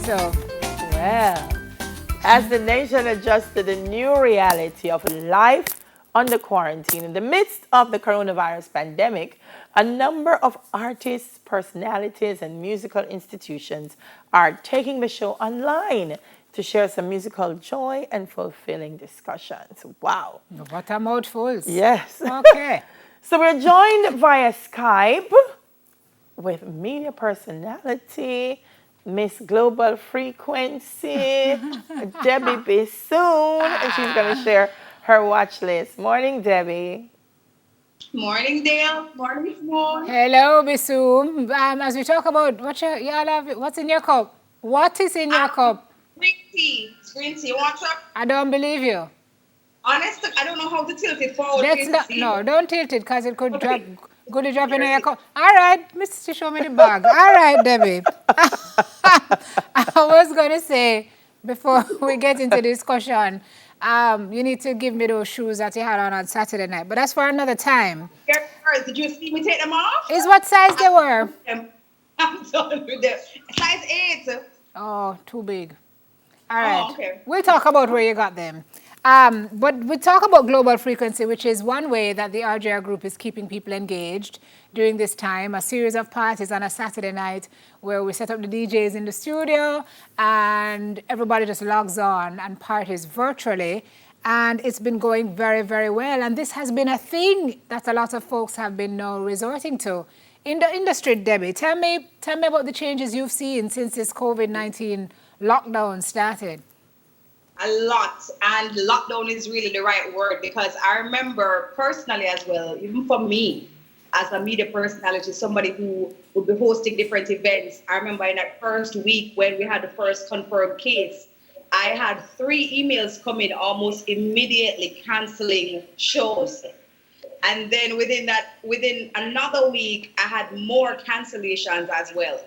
So, Well, as the nation adjusts to the new reality of life under quarantine in the midst of the coronavirus pandemic, a number of artists, personalities, and musical institutions are taking the show online to share some musical joy and fulfilling discussions. Wow. what a mouthfuls. Yes. Okay. So we're joined via Skype with media personality, Miss Global Frequency, Debbie Bissoon, and she's going to share her watch list. Morning, Debbie. Morning, Dale. Morning, Moon. Hello, Bissoon. As we talk about y'all have, what's in your cup? What is in your cup? Green tea. It's green tea. You want some? I don't believe you. Honestly, I don't know how to tilt it forward for Let's you to not, see. no, don't tilt it because it could drop, Okay. could drop in your cup. All right, Mr. Show me the bag. All right, Debbie. I was going to say, before we get into the discussion, you need to give me those shoes that you had on Saturday night. But that's for another time. Here, first, did you see me take them off? Is what size they were? I'm done with them. Size 8. Oh, too big. All right. Oh, okay. We'll talk about where you got them. But we talk about global frequency, which is one way that the RJR group is keeping people engaged during this time. A series of parties on a Saturday night where we set up the DJs in the studio and everybody just logs on and parties virtually. And it's been going very, very well. And this has been a thing that a lot of folks have been now resorting to. In the industry, Debbie, tell me about the changes you've seen since this COVID-19 lockdown started. A lot. And lockdown is really the right word because I remember personally as well, even for me, as a media personality, somebody who would be hosting different events. I remember in that first week when we had the first confirmed case, I had 3 emails come in almost immediately canceling shows. And then within another week, I had more cancellations as well.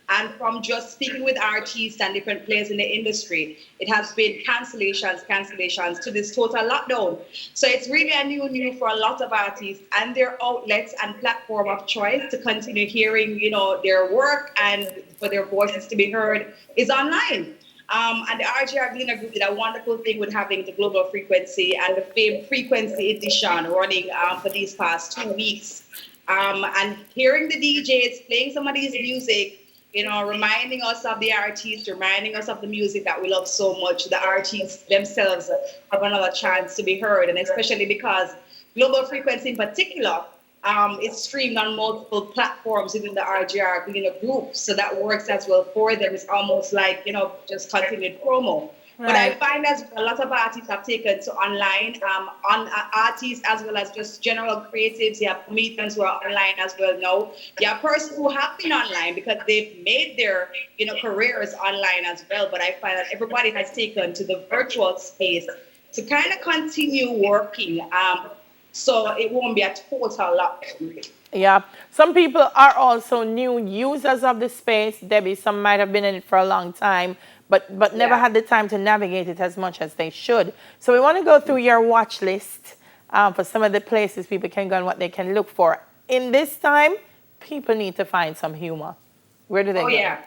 And from just speaking with artists and different players in the industry, it has been cancellations to this total lockdown. So it's really a new for a lot of artists and their outlets and platform of choice to continue hearing, their work and for their voices to be heard is online. And the RGR Gleaner Group did a wonderful thing with having the Global Frequency and the famed Frequency Edition running for these past 2 weeks. And hearing the DJs playing some of these music, reminding us of the artists, reminding us of the music that we love so much. The artists themselves have another chance to be heard, and especially because Global Frequency in particular, it's streamed on multiple platforms within the RGR Group, so that works as well for them. It's almost like, just continued promo. Right. But I find that a lot of artists have taken to online, artists as well as just general creatives. You have comedians who are online as well now. You have persons who have been online because they've made their, careers online as well. But I find that everybody has taken to the virtual space to kind of continue working. So it won't be a total lockdown. Yeah. Some people are also new users of the space. Debbie, some might have been in it for a long time, but never had the time to navigate it as much as they should. So we want to go through your watch list for some of the places people can go and what they can look for. In this time, people need to find some humor. Where do they go? Yeah.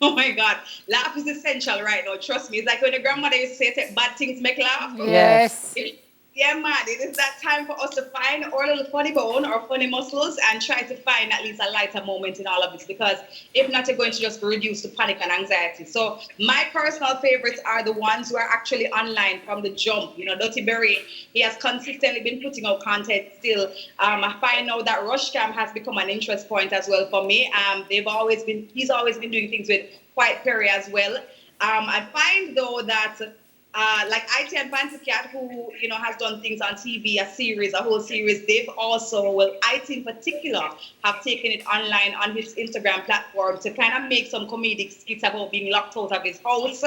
Oh my God. Laugh is essential right now. Trust me. It's like when the grandmother used to say bad things make laugh. Yes. Yeah, man, it is that time for us to find our little funny bone or funny muscles and try to find at least a lighter moment in all of this, because if not, you're going to just be reduced to panic and anxiety. So my personal favorites are the ones who are actually online from the jump. Dirty Berry, he has consistently been putting out content still. I find now that Rushcam has become an interest point as well for me. He's always been doing things with Quiet Perry as well. I find though that like IT and Fancy Cat, who has done things on TV, a whole series. They've also, IT in particular, have taken it online on his Instagram platform to kind of make some comedic skits about being locked out of his house.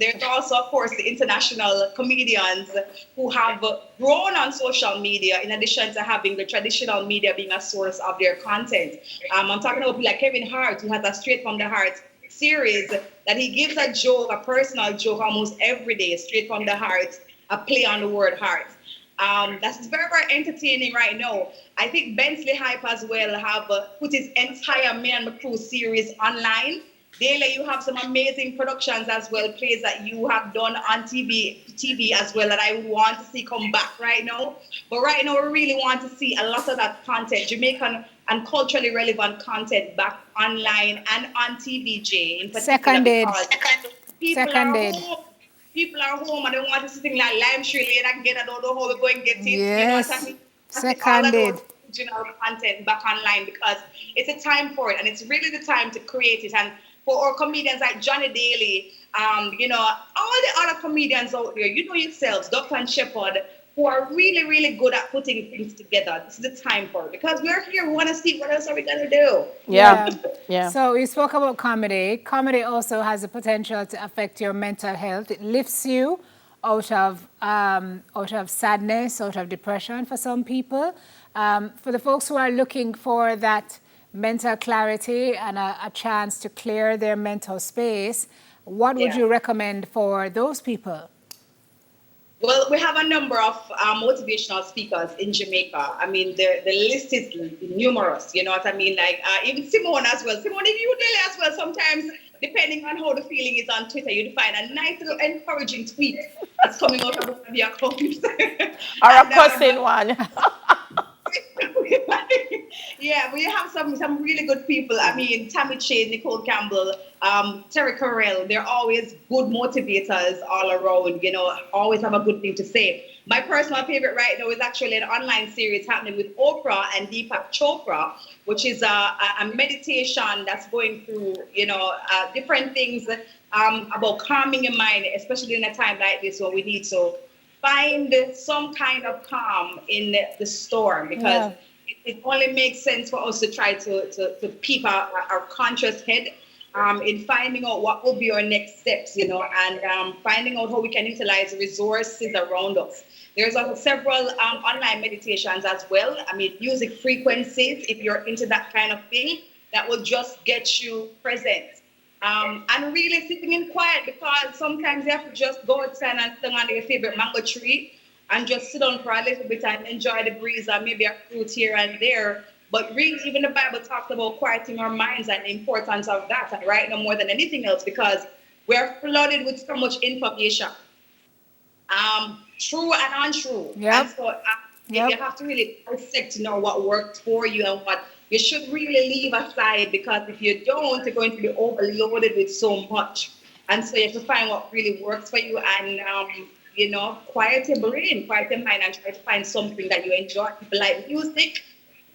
There's also, of course, the international comedians who have grown on social media, in addition to having the traditional media being a source of their content. I'm talking about people like Kevin Hart, who has a Straight from the Heart series that he gives a joke, a personal joke almost every day, straight from the heart, a play on the word heart. That's very, very entertaining right now. I think Bensley Hype as well have put his entire Me and the Crew series online. Daily, you have some amazing productions as well, plays that you have done on TV as well that I would want to see come back right now. But right now, we really want to see a lot of that content, Jamaican and culturally relevant content back online and on TVJ in particular Seconded. because people are Seconded. home. People are home and they want to see things like Lime Shirley and again, I don't know how we're going to get it. You know what I Yes. mean? I think all of Seconded. those original content back online because it's a time for it and it's really the time to create it. And for our comedians like Johnny Daly, you know, all the other comedians out there, you know yourselves, Dr. and Shepherd, who are really, really good at putting things together. This is the time for it because we're here. We want to see what else are we going to do. Yeah. Yeah. Yeah. So you spoke about comedy. Comedy also has the potential to affect your mental health. It lifts you out of sadness, out of depression for some people. For the folks who are looking for that mental clarity and a chance to clear their mental space, what would Yeah. you recommend for those people? Well, we have a number of motivational speakers in Jamaica. I mean, the list is numerous. You know what I mean? Like even Simone as well. Simone, you daily as well. Sometimes, depending on how the feeling is on Twitter, you'd find a nice little encouraging tweet that's coming out of one of your accounts. Or a And, cussing one. yeah, we have some really good people. I mean, Tammy Chase, Nicole Campbell, Terry Carell. They're always good motivators all around. You know, always have a good thing to say. My personal favorite right now is actually an online series happening with Oprah and Deepak Chopra, which is a meditation that's going through, you know, different things about calming your mind, especially in a time like this when we need to find some kind of calm in the storm because Yeah. it only makes sense for us to try to keep our conscious head in finding out what will be our next steps, you know, and finding out how we can utilize resources around us. There's also several online meditations as well. I mean, music frequencies, if you're into that kind of thing, that will just get you present. And really sitting in quiet because sometimes you have to just go outside and sit under your favorite mango tree and just sit down for a little bit and enjoy the breeze and maybe a fruit here and there. But really, even the Bible talks about quieting our minds and the importance of that right now more than anything else because we're flooded with so much information, true and untrue. And Yep. so you Yep. have to really dissect to know what works for you and what you should really leave aside because if you don't, you're going to be overloaded with so much. And so you have to find what really works for you and, you know, quiet your brain, quiet your mind and try to find something that you enjoy. People like music,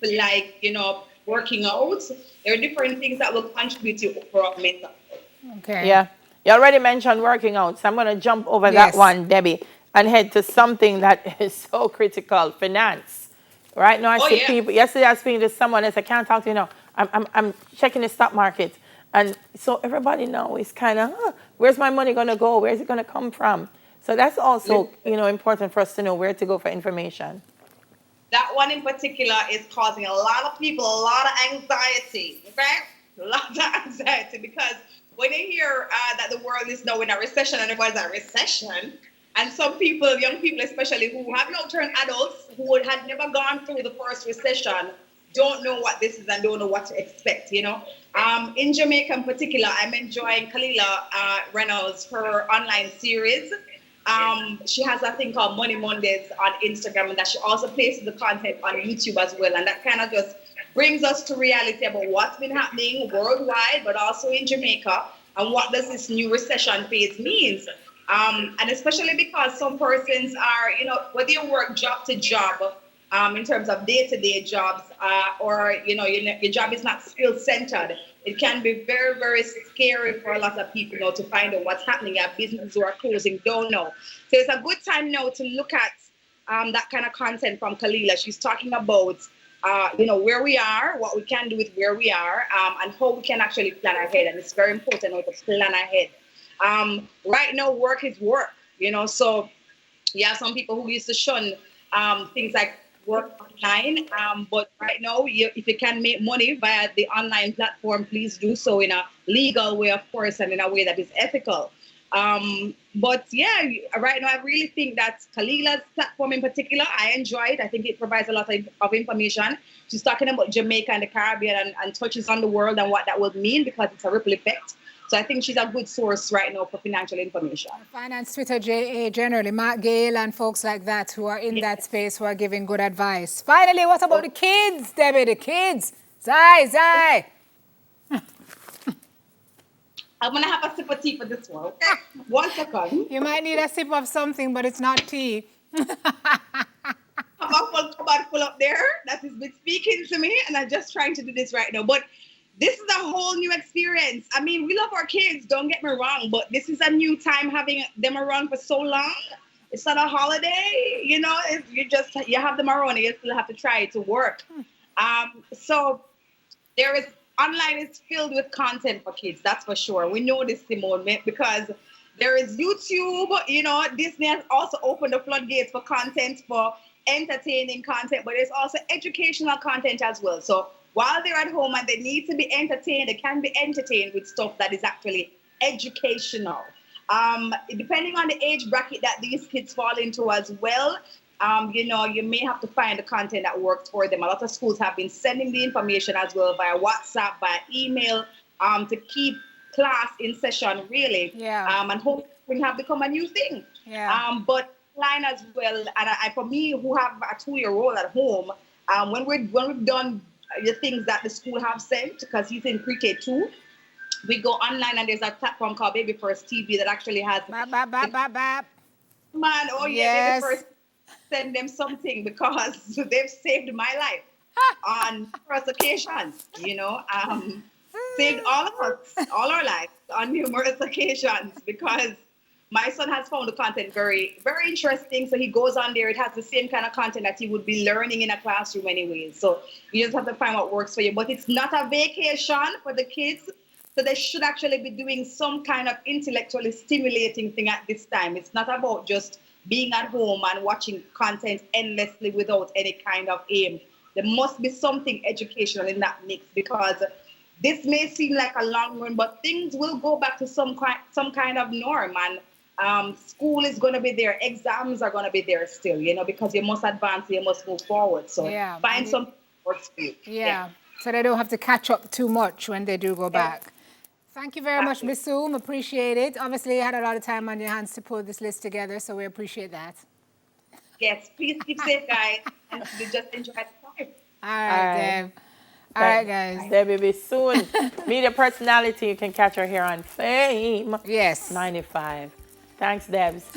people like, you know, working out. There are different things that will contribute to your overall mental health. Okay. Yeah. You already mentioned working out, so I'm going to jump over that Yes. one, Debbie, and head to something that is so critical, finance. Right now, I see yeah. people. Yesterday, I was speaking to someone that said, I can't talk to you now. I'm checking the stock market. And so everybody now is kind of, where's my money going to go? Where's it going to come from? So that's also, you know, important for us to know where to go for information. That one in particular is causing a lot of people a lot of anxiety, okay? A lot of anxiety because when they hear that the world is now in a recession and everybody's a recession, and some people, young people especially, who have now turned adults, who had never gone through the first recession, don't know what this is and don't know what to expect, you know? In Jamaica in particular, I'm enjoying Kalila Reynolds, her online series. She has a thing called Money Mondays on Instagram and that she also places the content on YouTube as well. And that kind of just brings us to reality about what's been happening worldwide, but also in Jamaica and what does this new recession phase means. And especially because some persons are, you know, whether you work job to job, in terms of day-to-day jobs, or, you know, your job is not skill-centered, it can be very, very scary for a lot of people now to find out what's happening at businesses who are closing down now. So it's a good time now to look at that kind of content from Kalila. She's talking about, you know, where we are, what we can do with where we are, and how we can actually plan ahead. And it's very important now to plan ahead. Right now, work is work, you know, so you have some people who used to shun things like work online, but right now, if you can make money via the online platform, please do so in a legal way, of course, and in a way that is ethical. But yeah, right now, I really think that Kalila's platform in particular, I enjoy it. I think it provides a lot of information. She's talking about Jamaica and the Caribbean and touches on the world and what that would mean because it's a ripple effect. So I think she's a good source right now for financial information. Finance Twitter generally, Mark Gale and folks like that who are in that space who are giving good advice. Finally, what about the kids, Debbie? The kids. Zai. I'm going to have a sip of tea for this one, okay? 1 second. You might need a sip of something, but it's not tea. I'm a full cupboard full up there that has been speaking to me, and I'm just trying to do this right now. But this is a whole new experience. I mean, we love our kids, don't get me wrong, but this is a new time having them around for so long. It's not a holiday, you know, you have them around and you still have to try to work. So online is filled with content for kids, that's for sure. We know this, Simone, because there is YouTube, you know, Disney has also opened the floodgates for content, for entertaining content, but there's also educational content as well. So while they're at home and they need to be entertained, they can be entertained with stuff that is actually educational. Depending on the age bracket that these kids fall into as well, you know, you may have to find the content that works for them. A lot of schools have been sending the information as well via WhatsApp, via email, to keep class in session, really. Yeah. And homeschooling have become a new thing. Yeah. But online as well, and I, for me, who have a 2-year-old at home, when we've done the things that the school have sent, because he's in pre-K 2, we go online and there's a platform called Baby First TV that actually has Bap. Man, oh yeah, Baby First, send them something because they've saved my life on numerous occasions, you know. Saved all of us, all our lives on numerous occasions, because my son has found the content very, very interesting. So he goes on there. It has the same kind of content that he would be learning in a classroom anyways. So you just have to find what works for you. But it's not a vacation for the kids. So they should actually be doing some kind of intellectually stimulating thing at this time. It's not about just being at home and watching content endlessly without any kind of aim. There must be something educational in that mix, because this may seem like a long run, but things will go back to some kind of norm. And school is going to be there. Exams are going to be there still, you know, because you must advance, you must move forward. So find something that works for you. Yeah. So they don't have to catch up too much when they do go back. Thank you very much, Bissoon. Appreciate it. Obviously, you had a lot of time on your hands to pull this list together, so we appreciate that. Yes, please keep safe, guys, and just enjoy the time. All right, Deb. All right, guys. Debbie Bissoon, media personality. You can catch her here on Fame. Yes. 95. Thanks, Debs.